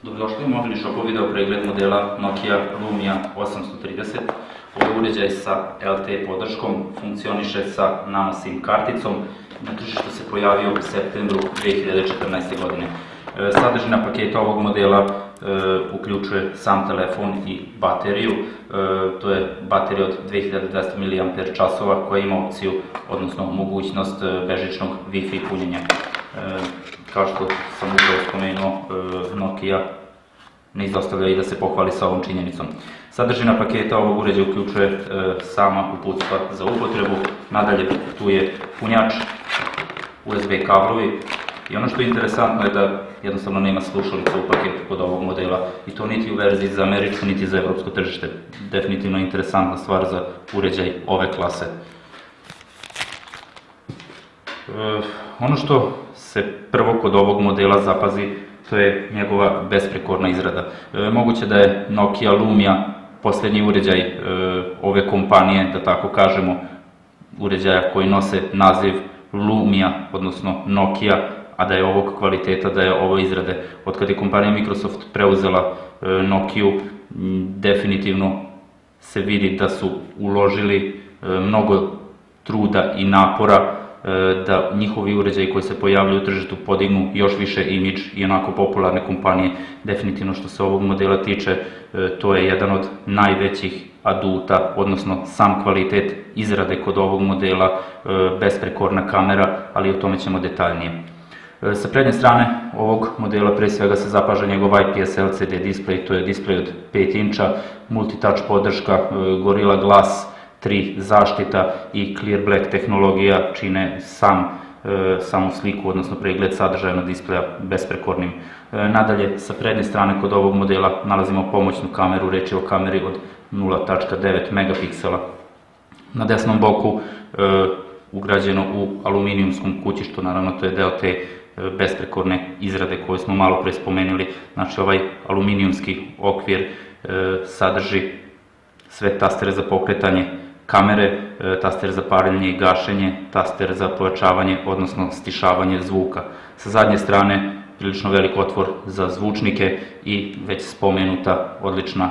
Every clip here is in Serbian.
Dobrodošli u Mobili Shopu video pregled modela Nokia Lumia 830. Ovaj uređaj sa LTE podrškom funkcioniše sa nano SIM karticom. Na tržištu se pojavio u septembru 2014. godine. Sadržina paketa ovog modela uključuje sam telefon i bateriju. To je baterija od 2200 mAh koja ima opciju, odnosno mogućnost bežičnog Wi-Fi punjenja. Kao što sam upravo spomenuo, Nokia ne izostavlja i da se pohvali sa ovom činjenicom. Sadržina paketa ovog uređaja uključuje sama uputstva za upotrebu, nadalje tu je punjač, USB kablovi i ono što je interesantno je da jednostavno nema slušalica u paketu kod ovog modela i to niti u verziji za američko niti za evropsko tržište. Definitivno interesantna stvar za uređaj ove klase. Ono što se prvo kod ovog modela zapazi, to je njegova besprekorna izrada. Moguće da je Nokia Lumia posljednji uređaj ove kompanije, da tako kažemo, uređaja koji nose naziv Lumia, odnosno Nokia, a da je ovog kvaliteta, da je ovo izrade. Od kada je kompanija Microsoft preuzela Nokiju, definitivno se vidi da su uložili mnogo truda i napora da njihovi uređaji koji se pojavljaju u tržištu podignu još više imidž i onako popularne kompanije. Definitivno što se ovog modela tiče, to je jedan od najvećih aduta, odnosno sam kvalitet izrade kod ovog modela, besprekorna kamera, ali o tome ćemo detaljnije. Sa prednje strane ovog modela pre svega se zapaža njegov IPS LCD display, to je display od 5 inča, multitouch podrška, Gorilla Glass 3 zaštita i Clear Black tehnologija čine samu sliku, odnosno pregled sadržaja na displeja besprekornim. Nadalje, sa prednje strane kod ovog modela nalazimo pomoćnu kameru, reč je o kameri od 0.9 megapiksela. Na desnom boku ugrađeno u aluminijumskom kućištu, naravno to je deo te besprekorne izrade koju smo malo pre spomenuli. Znači ovaj aluminijumski okvir sadrži sve tastere za pokretanje kamere, taster za paljenje i gašenje, taster za pojačavanje, odnosno stišavanje zvuka. Sa zadnje strane prilično velik otvor za zvučnike i već spomenuta odlična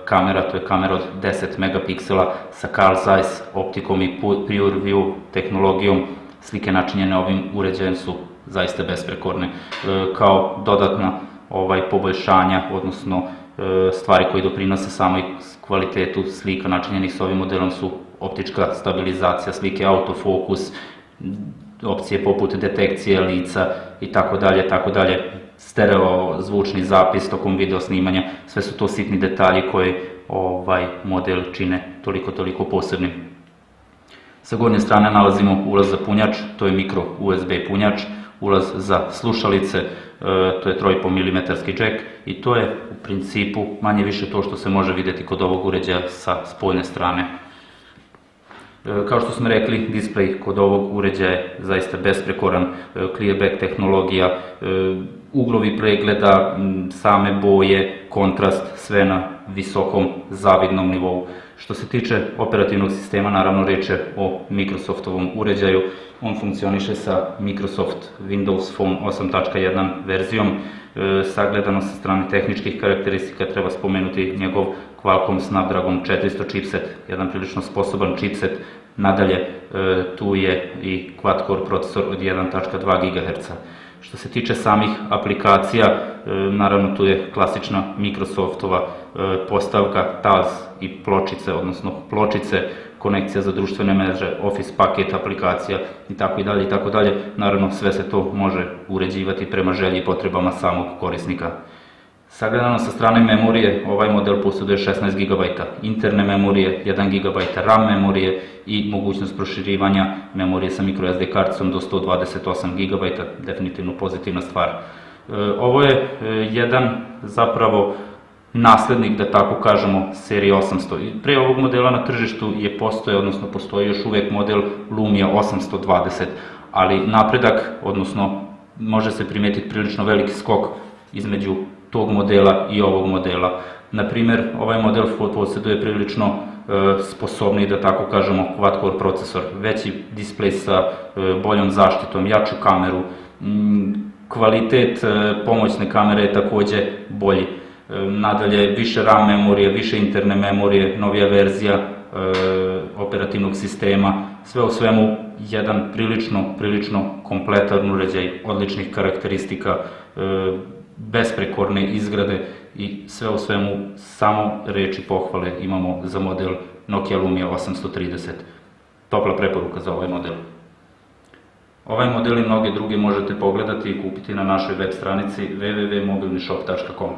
kamera, to je kamera od 10 megapiksela sa Carl Zeiss optikom i Pure View tehnologijom. Slike načinjene ovim uređajem su zaista besprekorne. Kao dodatna poboljšanja, odnosno stvari koje doprinose samoj kvalitetu slika načinjenih s ovim modelom su optička stabilizacija slike, autofokus, opcije poput detekcije lica i tako dalje, stereo zvučni zapis tokom video snimanja. Sve su to sitni detalji koji ovaj model čine toliko posebnim. Sa gornje strane nalazimo ulaz za punjač, to je micro USB punjač, ulaz za slušalice, to je 3,5 mm džek i to je u principu manje više to što se može vidjeti kod ovog uređaja sa spoljne strane. Kao što smo rekli, displej kod ovog uređaja je zaista besprekoran, Clear Black tehnologija, uglovi pregleda, same boje, kontrast, sve na visokom zavidnom nivou. Što se tiče operativnog sistema, naravno reč je o Microsoftovom uređaju. On funkcioniše sa Microsoft Windows Phone 8.1 verzijom. Sagledano sa strane tehničkih karakteristika treba spomenuti njegov Qualcomm Snapdragon 400 chipset, jedan prilično sposoban chipset. Nadalje, tu je i quad-core procesor od 1.2 GHz. Što se tiče samih aplikacija, naravno tu je klasična Microsoftova postavka TAS i pločice, odnosno pločice, konekcija za društvene mreže, Office paket aplikacija itd. Naravno sve se to može uređivati prema želji i potrebama samog korisnika. Sagledano sa strane memorije, ovaj model posjeduje 16 GB interne memorije, 1 GB RAM memorije i mogućnost proširivanja memorije sa microSD karticom do 128 GB, definitivno pozitivna stvar. Ovo je jedan zapravo naslednik, da tako kažemo, serije 800. Pre ovog modela na tržištu je postoji još uvek model Lumia 820, ali napredak, odnosno može se primetiti prilično veliki skok između tog modela i ovog modela. Naprimer, ovaj model posjeduje prilično sposobniji, da tako kažemo, quad-core procesor, veći displej sa boljom zaštitom, jaču kameru, Kvalitet pomoćne kamere je takođe bolji. Nadalje, više RAM memorije, više interne memorije, novija verzija operativnog sistema, sve u svemu jedan prilično kompletan uređaj, odličnih karakteristika, besprekorne izgrade i sve u svemu samo reči pohvale imamo za model Nokia Lumia 830. Topla preporuka za ovaj model. Ovaj model i mnoge druge možete pogledati i kupiti na našoj web stranici www.mobilnishop.com.